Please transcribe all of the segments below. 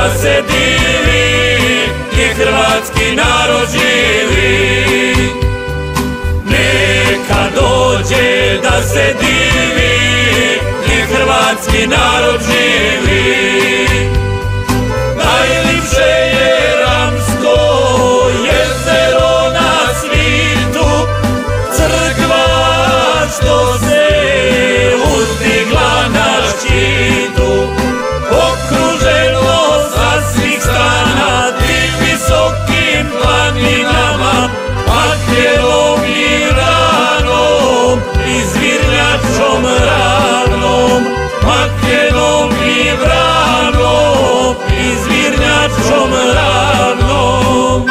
da se divi i hrvatski narod živi. Neka dođe da se divi i hrvatski narod živi. Najlipše je Ramsko jezero na svitu, crkva što se uzdigla na ščitu, okruženo sa svih strana tim visokim planinama, Makelom i Vranom i Zvirnjačom ravnom, Makelom i Vranom i Zvirnjačom ravnom.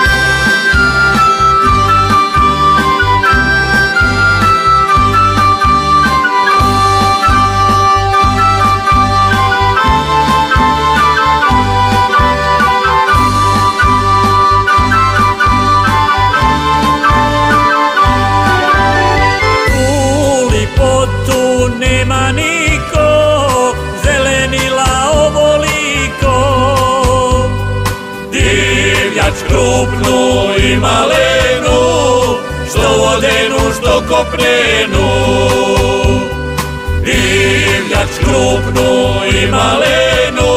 Nema niko, zelenila ovoliko, divljač krupnu i malenu, što vodenu, što kopnenu. Divljač krupnu i malenu,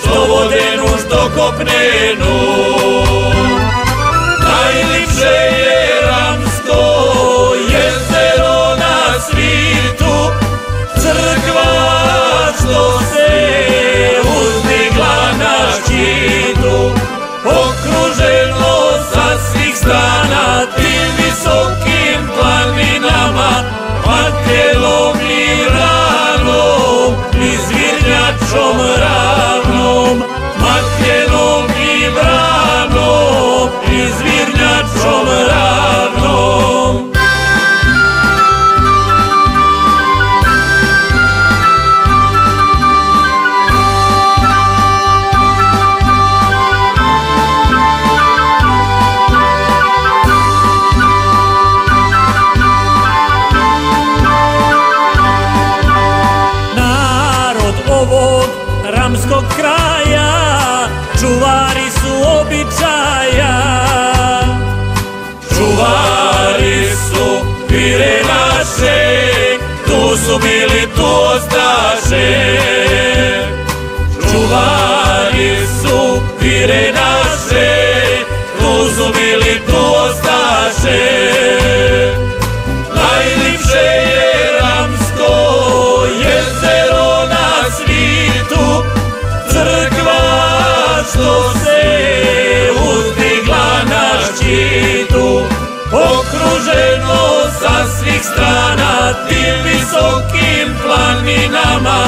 što vodenu, što kopnenu. Najlipše je Ramsko jezero na svitu, crkva što se uzdigla na ščitu, okruženo sa svih strana tim visokim planinama, Makelom i Vranom i Zvirnjačom ravnom, Makelom i Vranom i Zvirnjačom ravnom. Ovog ramskog kraja čuvari su običaja, čuvari su vire naše, tu su bili, tu ostaše. Čuvari su vire naše, tu su bili, tu ostaše. Najlipše je Ramsko jezero na svitu, crkva što se uzdigla na ščitu, okruženo sa svih strana tim visokim planinama,